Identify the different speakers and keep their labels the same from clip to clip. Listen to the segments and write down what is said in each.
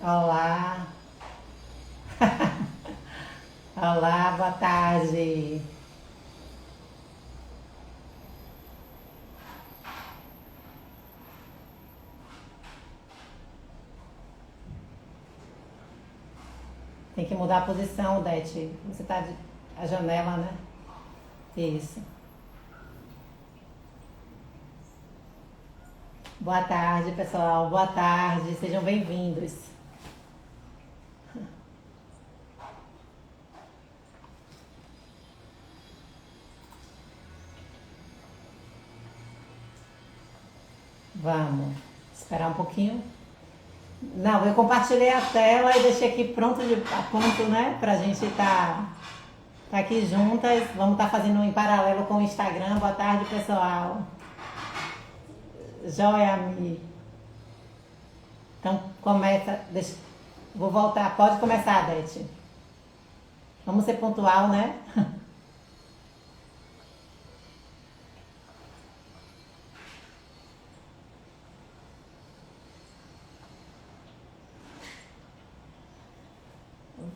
Speaker 1: Olá, olá, boa tarde. Tem que mudar a posição, Dete. Você tá de a janela, né? Isso. Boa tarde, pessoal. Boa tarde. Sejam bem-vindos. Vamos esperar um pouquinho. Não, eu compartilhei a tela e deixei aqui pronto a ponto, né? Pra gente tá aqui juntas. Vamos estar fazendo em paralelo com o Instagram. Boa tarde, pessoal. Joia, Mi. Então começa. Vou voltar. Pode começar, Dete. Vamos ser pontual, né?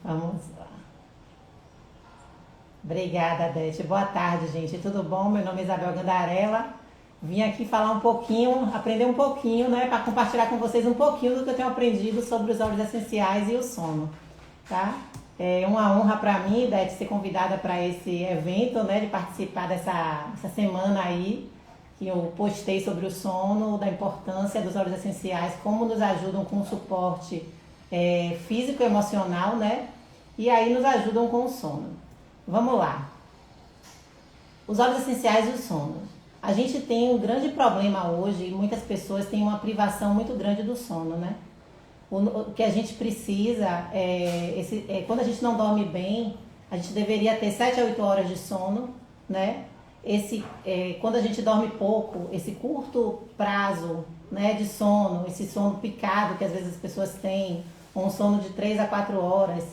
Speaker 1: Vamos lá. Obrigada, Dete. Boa tarde, gente. Tudo bom? Meu nome é Isabel Gandarella. Vim aqui falar um pouquinho, aprender um pouquinho, né? Para compartilhar com vocês um pouquinho do que eu tenho aprendido sobre os óleos essenciais e o sono, tá? É uma honra para mim, Dete, ser convidada para esse evento, né? De participar dessa semana aí, que eu postei sobre o sono, da importância dos óleos essenciais, como nos ajudam com o suporte físico e emocional, né? E aí nos ajudam com o sono. Vamos lá. Os óleos essenciais e o sono. A gente tem um grande problema hoje, e muitas pessoas têm uma privação muito grande do sono, né? O que a gente precisa quando a gente não dorme bem, a gente deveria ter 7 a 8 horas de sono, né? Quando a gente dorme pouco, esse curto prazo, né, de sono, esse sono picado que às vezes as pessoas têm, um sono de 3 a 4 horas,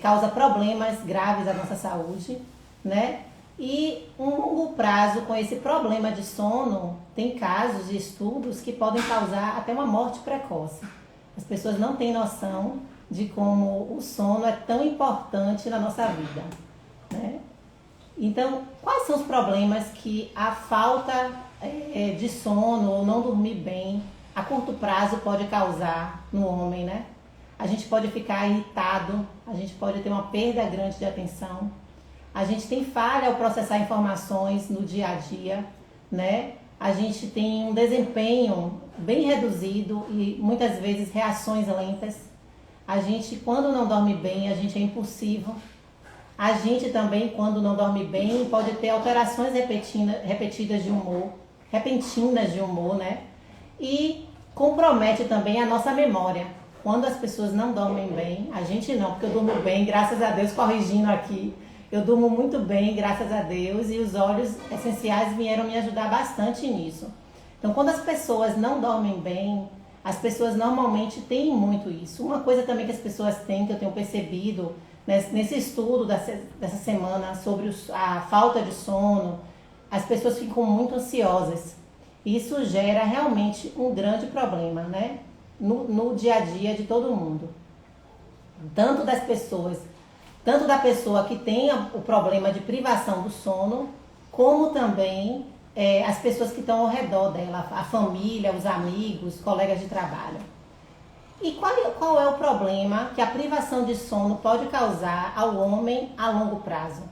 Speaker 1: causa problemas graves à nossa saúde, né? E um longo prazo com esse problema de sono, tem casos de estudos que podem causar até uma morte precoce. As pessoas não têm noção de como o sono é tão importante na nossa vida, né? Então, quais são os problemas que a falta de sono ou não dormir bem a curto prazo pode causar no homem, né? A gente pode ficar irritado, a gente pode ter uma perda grande de atenção, a gente tem falha ao processar informações no dia a dia, né? A gente tem um desempenho bem reduzido e muitas vezes reações lentas. A gente, quando não dorme bem, a gente é impulsivo. A gente também, quando não dorme bem, pode ter alterações repetidas de humor, repentinas de humor, né? E compromete também a nossa memória. Quando as pessoas não dormem bem, a gente não, porque eu durmo bem, graças a Deus, corrigindo aqui. Eu durmo muito bem, graças a Deus, e os óleos essenciais vieram me ajudar bastante nisso. Então, quando as pessoas não dormem bem, as pessoas normalmente têm muito isso. Uma coisa também que as pessoas têm, que eu tenho percebido nesse estudo dessa semana sobre a falta de sono, as pessoas ficam muito ansiosas. Isso gera realmente um grande problema, né? No dia a dia de todo mundo. Tanto das pessoas, tanto da pessoa que tem o problema de privação do sono, como também as pessoas que estão ao redor dela, a família, os amigos, colegas de trabalho. E qual é o problema que a privação de sono pode causar ao homem a longo prazo?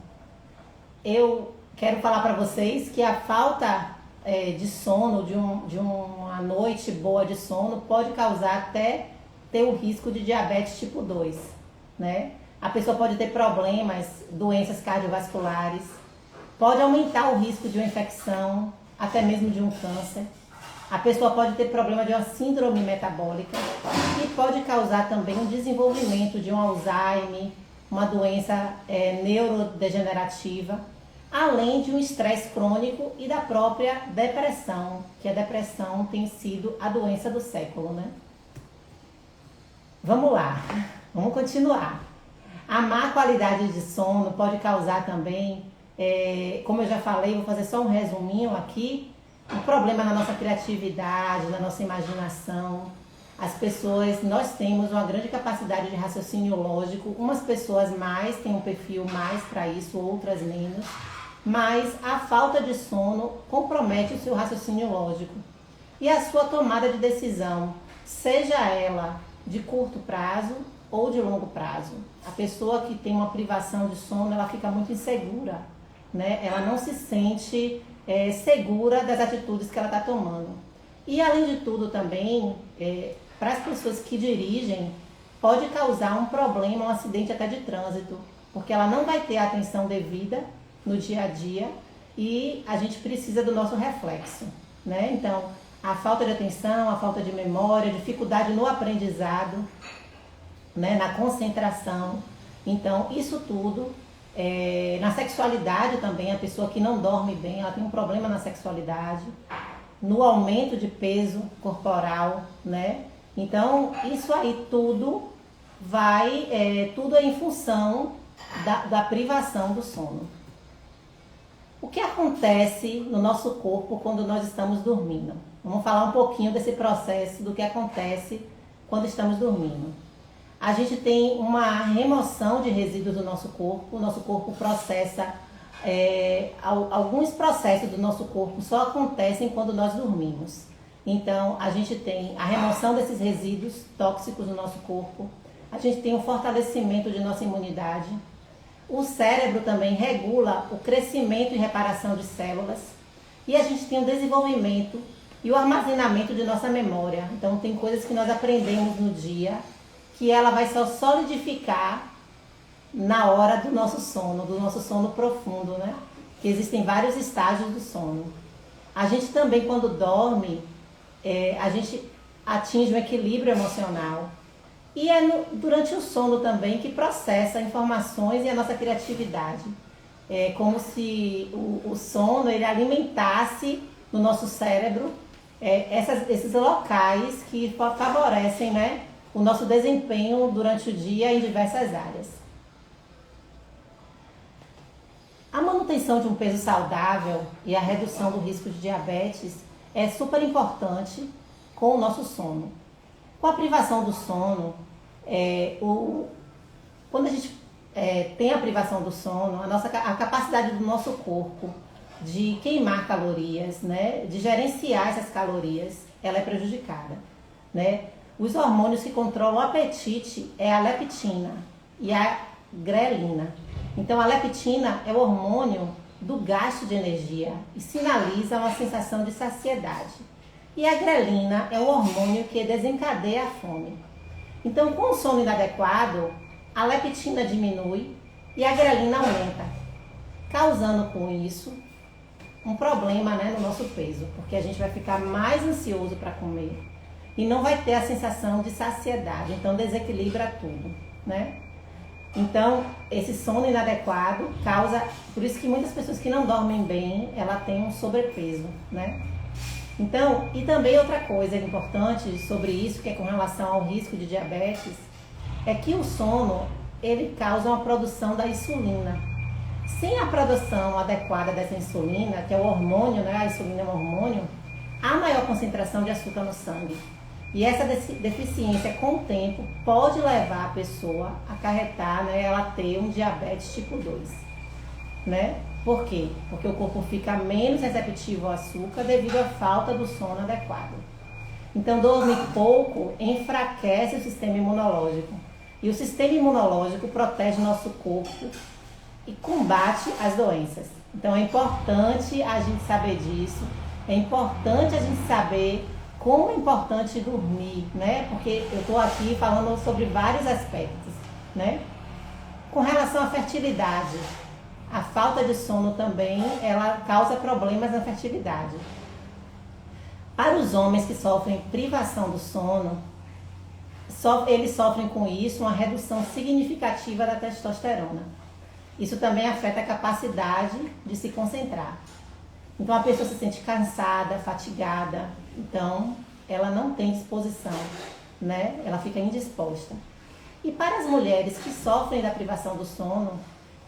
Speaker 1: Eu quero falar para vocês que a falta de sono, de uma noite boa de sono, pode causar até ter o risco de diabetes tipo 2, né? A pessoa pode ter problemas, doenças cardiovasculares, pode aumentar o risco de uma infecção, até mesmo de um câncer. A pessoa pode ter problema de uma síndrome metabólica e pode causar também um desenvolvimento de um Alzheimer, uma doença neurodegenerativa, além de um estresse crônico e da própria depressão, que a depressão tem sido a doença do século, né? Vamos lá, vamos continuar. A má qualidade de sono pode causar também, como eu já falei, vou fazer só um resuminho aqui, um problema na nossa criatividade, na nossa imaginação. As pessoas, nós temos uma grande capacidade de raciocínio lógico, umas pessoas mais têm um perfil mais para isso, outras menos, mas a falta de sono compromete o seu raciocínio lógico e a sua tomada de decisão, seja ela de curto prazo ou de longo prazo. A pessoa que tem uma privação de sono, ela fica muito insegura, né? Ela não se sente segura das atitudes que ela está tomando. E além de tudo também, para as pessoas que dirigem, pode causar um problema, um acidente até de trânsito, porque ela não vai ter a atenção devida no dia a dia e a gente precisa do nosso reflexo, né? Então, a falta de atenção, a falta de memória, dificuldade no aprendizado, né? Na concentração. Então, isso tudo, na sexualidade também, a pessoa que não dorme bem, ela tem um problema na sexualidade, no aumento de peso corporal, né? Então, isso aí tudo tudo é em função da privação do sono. O que acontece no nosso corpo quando nós estamos dormindo? Vamos falar um pouquinho desse processo, do que acontece quando estamos dormindo. A gente tem uma remoção de resíduos do nosso corpo, o nosso corpo processa, alguns processos do nosso corpo só acontecem quando nós dormimos. Então, a gente tem a remoção desses resíduos tóxicos no nosso corpo, a gente tem o fortalecimento de nossa imunidade, o cérebro também regula o crescimento e reparação de células e a gente tem o desenvolvimento e o armazenamento de nossa memória. Então, tem coisas que nós aprendemos no dia que ela vai só solidificar na hora do nosso sono profundo, né? Que existem vários estágios do sono. A gente também, quando dorme, a gente atinge um equilíbrio emocional. E durante o sono também que processa informações e a nossa criatividade. É como se o sono ele alimentasse no nosso cérebro esses locais que favorecem, né, o nosso desempenho durante o dia em diversas áreas. A manutenção de um peso saudável e a redução do risco de diabetes é super importante com o nosso sono. Com a privação do sono, quando a gente tem a privação do sono, a capacidade do nosso corpo de queimar calorias, né, de gerenciar essas calorias, ela é prejudicada, né? Os hormônios que controlam o apetite é a leptina e a grelina. Então, a leptina é o hormônio do gasto de energia e sinaliza uma sensação de saciedade. E a grelina é o hormônio que desencadeia a fome. Então, com o sono inadequado, a leptina diminui e a grelina aumenta, causando com isso um problema, né, no nosso peso, porque a gente vai ficar mais ansioso para comer e não vai ter a sensação de saciedade, então desequilibra tudo, né? Então, esse sono inadequado causa, por isso que muitas pessoas que não dormem bem, ela tem um sobrepeso, né? Então, e também outra coisa importante sobre isso, que é com relação ao risco de diabetes, é que o sono, ele causa uma produção da insulina. Sem a produção adequada dessa insulina, que é o hormônio, né? A insulina é um hormônio, há maior concentração de açúcar no sangue. E essa deficiência, com o tempo, pode levar a pessoa a acarretar, né, ela ter um diabetes tipo 2, né? Por quê? Porque o corpo fica menos receptivo ao açúcar devido à falta do sono adequado. Então, dormir pouco enfraquece o sistema imunológico. E o sistema imunológico protege nosso corpo e combate as doenças. Então, é importante a gente saber disso, é importante a gente saber como é importante dormir, né? Porque eu estou aqui falando sobre vários aspectos, né? Com relação à fertilidade, a falta de sono também, ela causa problemas na fertilidade. Para os homens que sofrem privação do sono, eles sofrem com isso uma redução significativa da testosterona. Isso também afeta a capacidade de se concentrar. Então a pessoa se sente cansada, fatigada, então ela não tem disposição, né? Ela fica indisposta. E para as mulheres que sofrem da privação do sono,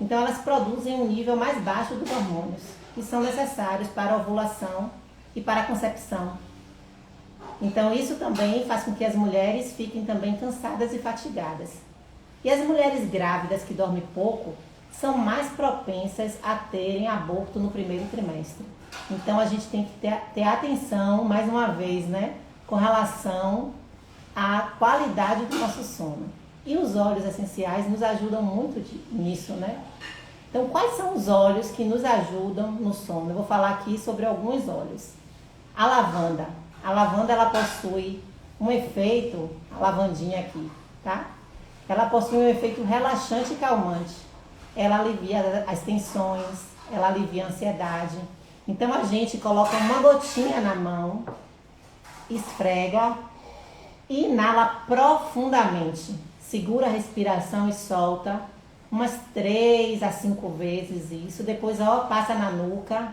Speaker 1: então elas produzem um nível mais baixo dos hormônios, que são necessários para a ovulação e para a concepção. Então isso também faz com que as mulheres fiquem também cansadas e fatigadas. E as mulheres grávidas que dormem pouco são mais propensas a terem aborto no primeiro trimestre. Então a gente tem que ter atenção, mais uma vez, né, com relação à qualidade do nosso sono. E os óleos essenciais nos ajudam muito nisso, né? Então, quais são os óleos que nos ajudam no sono? Eu vou falar aqui sobre alguns óleos. A lavanda. A lavanda, ela possui um efeito, a lavandinha aqui, tá? Ela possui um efeito relaxante e calmante. Ela alivia as tensões, ela alivia a ansiedade. Então, a gente coloca uma gotinha na mão, esfrega e inala profundamente. Segura a respiração e solta umas 3 a 5 vezes isso. Depois, passa na nuca,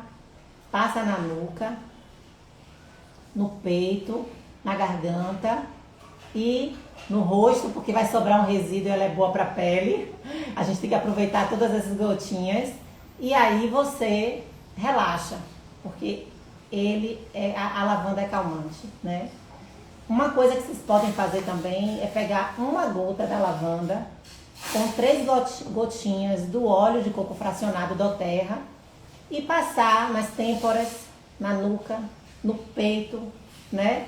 Speaker 1: no peito, na garganta e no rosto, porque vai sobrar um resíduo e ela é boa para a pele. A gente tem que aproveitar todas essas gotinhas e aí você relaxa, porque a lavanda é calmante, né? Uma coisa que vocês podem fazer também é pegar uma gota da lavanda com 3 gotinhas do óleo de coco fracionado doTERRA e passar nas têmporas, na nuca, no peito, né?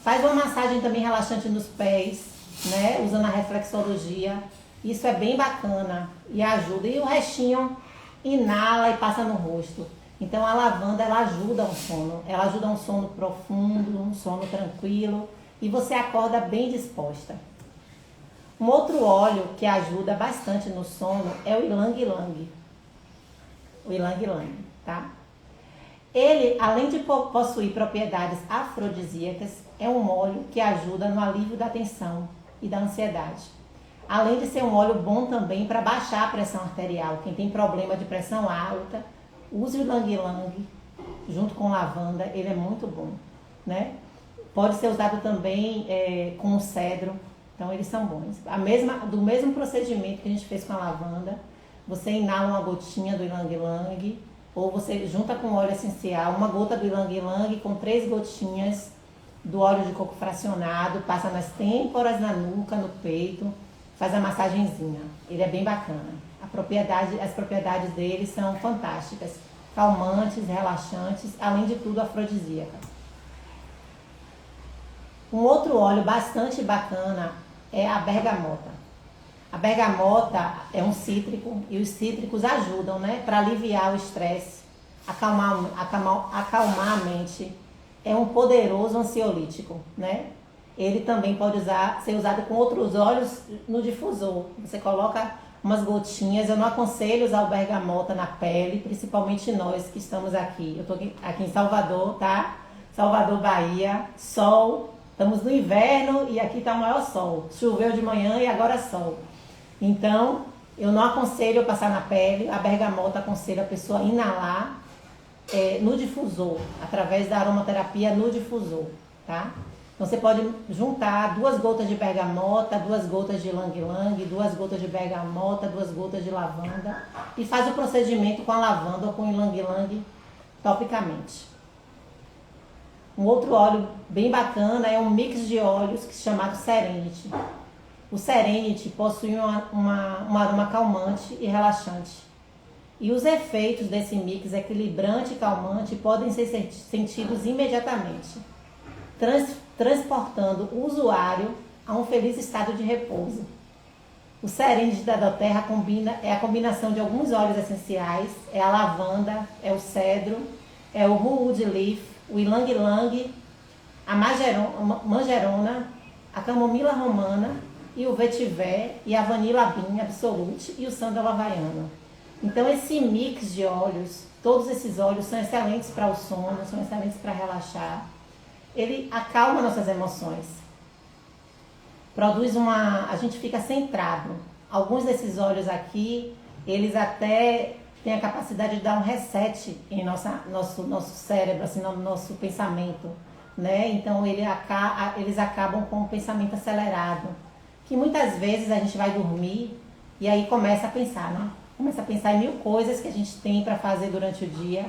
Speaker 1: Faz uma massagem também relaxante nos pés, né? Usando a reflexologia. Isso é bem bacana e ajuda. E o restinho inala e passa no rosto. Então a lavanda, ela ajuda o sono. Ela ajuda um sono profundo, um sono tranquilo e você acorda bem disposta. Um outro óleo que ajuda bastante no sono é o ylang-ylang. O ylang-ylang, tá? Ele, além de possuir propriedades afrodisíacas, é um óleo que ajuda no alívio da tensão e da ansiedade. Além de ser um óleo bom também para baixar a pressão arterial. Quem tem problema de pressão alta, use o ylang-ylang junto com lavanda, ele é muito bom, né? Pode ser usado também com o cedro, então eles são bons. Do mesmo procedimento que a gente fez com a lavanda, você inala uma gotinha do ylang-ylang, ou você junta com óleo essencial, uma gota do ylang-ylang com 3 gotinhas do óleo de coco fracionado, passa nas têmporas, na nuca, no peito, faz a massagenzinha. Ele é bem bacana. As propriedades dele são fantásticas, calmantes, relaxantes, além de tudo afrodisíacas. Um outro óleo bastante bacana é a bergamota. A bergamota é um cítrico e os cítricos ajudam, né, para aliviar o estresse, acalmar a mente. É um poderoso ansiolítico, né? Ele também pode ser usado com outros óleos no difusor. Você coloca umas gotinhas. Eu não aconselho usar o bergamota na pele, principalmente nós que estamos aqui. Eu estou aqui em Salvador, tá? Salvador, Bahia, sol. Estamos no inverno e aqui está o maior sol. Choveu de manhã e agora sol. Então, eu não aconselho passar na pele. A bergamota aconselho a pessoa a inalar no difusor, através da aromaterapia no difusor, tá? Então, você pode juntar 2 gotas de bergamota, 2 gotas de ylang-ylang, 2 gotas de bergamota, 2 gotas de lavanda e faz o procedimento com a lavanda ou com o ylang-ylang topicamente. Um outro óleo bem bacana é um mix de óleos chamado Serenity. O Serenity possui um aroma calmante e relaxante. E os efeitos desse mix equilibrante e calmante podem ser sentidos imediatamente, transportando o usuário a um feliz estado de repouso. O Serenity da doTERRA é a combinação de alguns óleos essenciais, é a lavanda, é o cedro, é o wood leaf, o ylang-ylang, a manjerona, a camomila romana e o vetiver e a vanilla bean absolute e o sândalo havaiano. Então esse mix de óleos, todos esses óleos são excelentes para o sono, são excelentes para relaxar. Ele acalma nossas emoções. A gente fica centrado. Alguns desses óleos aqui, eles até têm a capacidade de dar um reset em nosso cérebro, assim, no nosso pensamento, né? Então eles acabam com o pensamento acelerado, que muitas vezes a gente vai dormir e aí começa a pensar, né? Começa a pensar em 1000 coisas que a gente tem para fazer durante o dia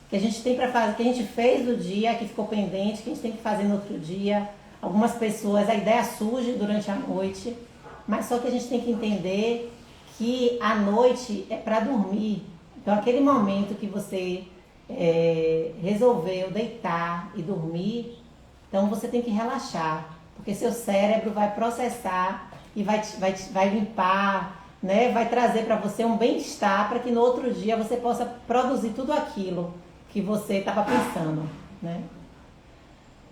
Speaker 1: que a gente tem para fazer, que a gente fez no dia, que ficou pendente, que a gente tem que fazer no outro dia. Algumas pessoas, a ideia surge durante a noite, mas só que a gente tem que entender que a noite é para dormir. Então, aquele momento que você resolveu deitar e dormir, então você tem que relaxar, porque seu cérebro vai processar e vai limpar, né? Vai trazer para você um bem-estar para que no outro dia você possa produzir tudo aquilo que você estava pensando, né?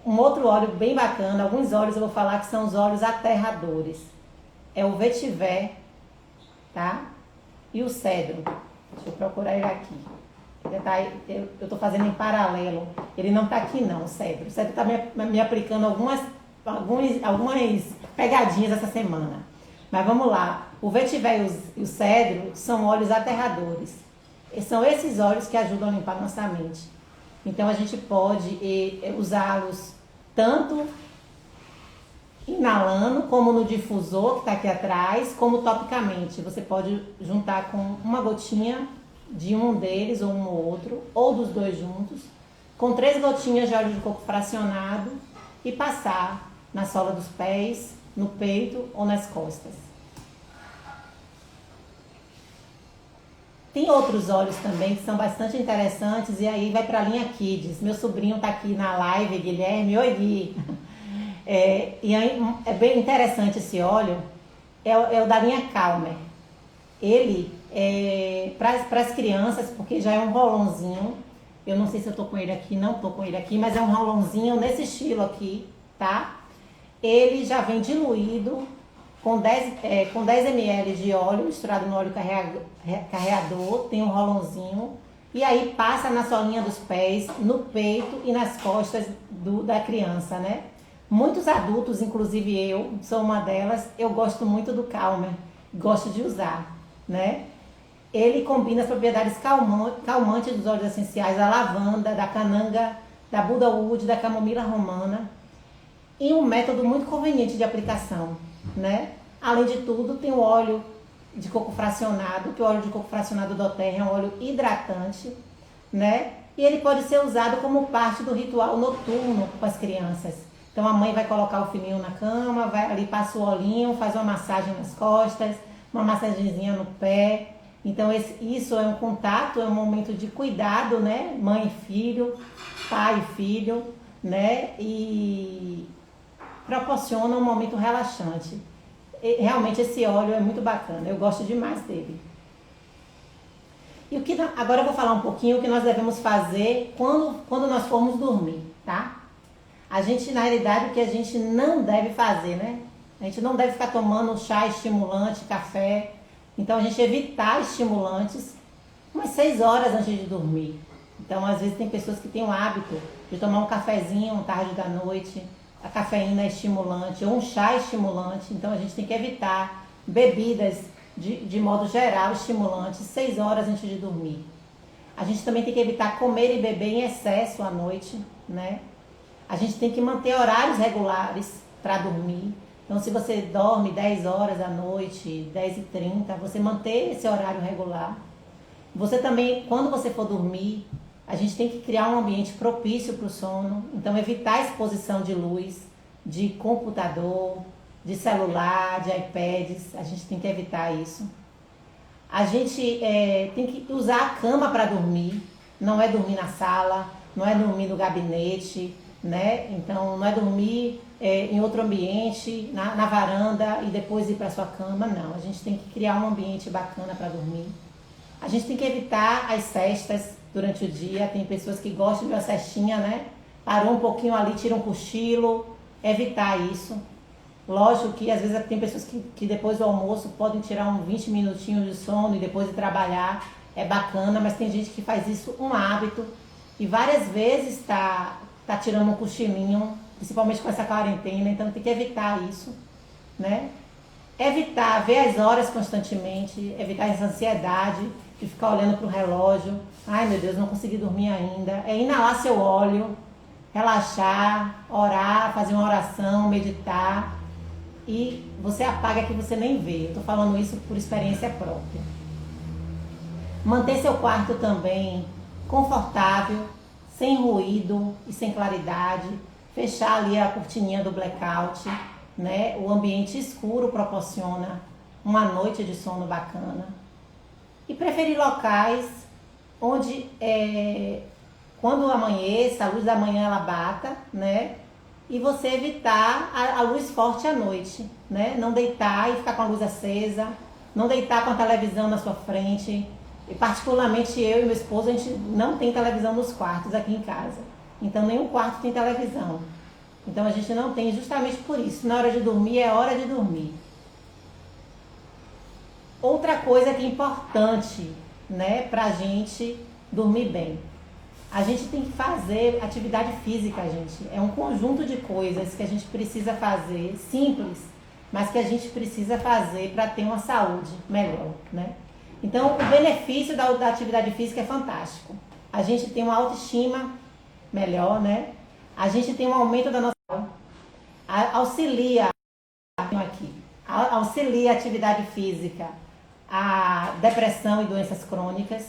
Speaker 1: Um outro óleo bem bacana, alguns óleos eu vou falar que são os óleos aterradores. É o vetiver, tá? E o cedro. Deixa eu procurar ele aqui. Eu estou fazendo em paralelo. Ele não está aqui não, o cedro. O cedro está me aplicando algumas pegadinhas essa semana. Mas vamos lá. O vetiver e o cedro são óleos aterradores. E são esses óleos que ajudam a limpar nossa mente. Então a gente pode usá-los tanto inalando, como no difusor que está aqui atrás, como topicamente. Você pode juntar com uma gotinha de um deles, ou um ou outro, ou dos dois juntos, com 3 gotinhas de óleo de coco fracionado e passar na sola dos pés, no peito ou nas costas. Tem outros óleos também que são bastante interessantes e aí vai para a linha Kids. Meu sobrinho está aqui na live, Guilherme. Oi, Gui. E aí, é bem interessante esse óleo, é o da linha Calmer. Ele para as crianças, porque já é um rolãozinho. Eu não sei se eu tô com ele aqui, não tô com ele aqui, mas é um rolãozinho nesse estilo aqui, tá? Ele já vem diluído com 10 ml de óleo misturado no óleo carreador, tem um rolãozinho, e aí passa na solinha dos pés, no peito e nas costas da criança, né? Muitos adultos, inclusive eu, sou uma delas, eu gosto muito do Calmer, gosto de usar, né? Ele combina as propriedades calmantes dos óleos essenciais da lavanda, da cananga, da budawood, da camomila romana, e um método muito conveniente de aplicação, né? Além de tudo, tem o óleo de coco fracionado, que o óleo de coco fracionado doTERRA é um óleo hidratante, né? E ele pode ser usado como parte do ritual noturno com as crianças. Então a mãe vai colocar o filhinho na cama, vai ali, passa o olhinho, faz uma massagem nas costas, uma massagenzinha no pé. Então isso é um contato, é um momento de cuidado, né? Mãe e filho, pai e filho, né? E proporciona um momento relaxante. E, realmente esse óleo é muito bacana, eu gosto demais dele. E agora eu vou falar um pouquinho o que nós devemos fazer quando nós formos dormir, tá? A gente, na realidade, o que a gente não deve fazer, né? A gente não deve ficar tomando chá estimulante, café. Então, a gente evitar estimulantes umas 6 horas antes de dormir. Então, às vezes, tem pessoas que têm o hábito de tomar um cafezinho tarde da noite. A cafeína é estimulante, ou um chá estimulante. Então, a gente tem que evitar bebidas, de modo geral, estimulantes 6 horas antes de dormir. A gente também tem que evitar comer e beber em excesso à noite, né? A gente tem que manter horários regulares para dormir. Então, se você dorme 10 horas à noite, 10h30, você manter esse horário regular. Você também, quando você for dormir, a gente tem que criar um ambiente propício para o sono. Então, evitar a exposição de luz, de computador, de celular, de iPads. A gente tem que evitar isso. A gente tem que usar a cama para dormir. Não é dormir na sala, não é dormir no gabinete, né? Então, não é dormir em outro ambiente, na varanda e depois ir para sua cama, não. A gente tem que criar um ambiente bacana para dormir. A gente tem que evitar as cestas durante o dia. Tem pessoas que gostam de uma cestinha, né? Parou um pouquinho ali, tira um cochilo. Evitar isso. Lógico que às vezes tem pessoas que depois do almoço podem tirar uns 20 minutinhos de sono e depois de trabalhar. É bacana, mas tem gente que faz isso um hábito e várias vezes tá tirando um cochilinho, principalmente com essa quarentena, então tem que evitar isso, né? Evitar ver as horas constantemente, evitar essa ansiedade de ficar olhando para o relógio. Ai meu Deus, não consegui dormir ainda. É inalar seu óleo, relaxar, orar, fazer uma oração, meditar e você apaga que você nem vê. Eu tô falando isso por experiência própria. Manter seu quarto também confortável, sem ruído e sem claridade, fechar ali a cortininha do blackout, né? O ambiente escuro proporciona uma noite de sono bacana. E preferir locais onde, quando amanheça, a luz da manhã ela bata, né? E você evitar a luz forte à noite, né? Não deitar e ficar com a luz acesa, não deitar com a televisão na sua frente. E particularmente eu e meu esposo, a gente não tem televisão nos quartos aqui em casa. Então nenhum quarto tem televisão. Então a gente não tem justamente por isso. Na hora de dormir é hora de dormir. Outra coisa que é importante, né, pra gente dormir bem. A gente tem que fazer atividade física, gente. É um conjunto de coisas que a gente precisa fazer, simples, mas que a gente precisa fazer para ter uma saúde melhor, né? Então, o benefício da atividade física é fantástico. A gente tem uma autoestima melhor, né? A gente tem um aumento da nossa... Auxilia aqui. Auxilia a atividade física, a depressão e doenças crônicas,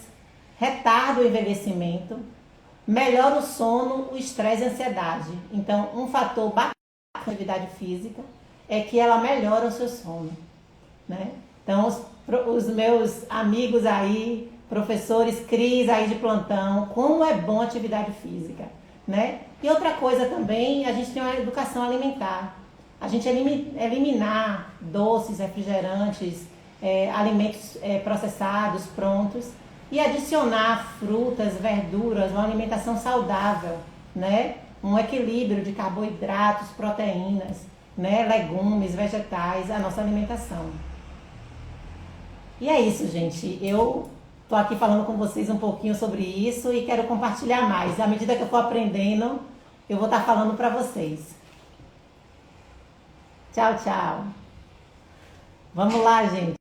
Speaker 1: retarda o envelhecimento, melhora o sono, o estresse e a ansiedade. Então, um fator bacana da atividade física é que ela melhora o seu sono, né? Então, os meus amigos aí, professores Cris aí de plantão, como é bom a atividade física, né? E outra coisa também, a gente tem uma educação alimentar. A gente eliminar doces, refrigerantes, alimentos processados, prontos, e adicionar frutas, verduras, uma alimentação saudável, né? Um equilíbrio de carboidratos, proteínas, né? Legumes, vegetais, a nossa alimentação. E é isso, gente. Eu tô aqui falando com vocês um pouquinho sobre isso e quero compartilhar mais. À medida que eu for aprendendo, eu vou estar falando para vocês. Tchau, tchau. Vamos lá, gente.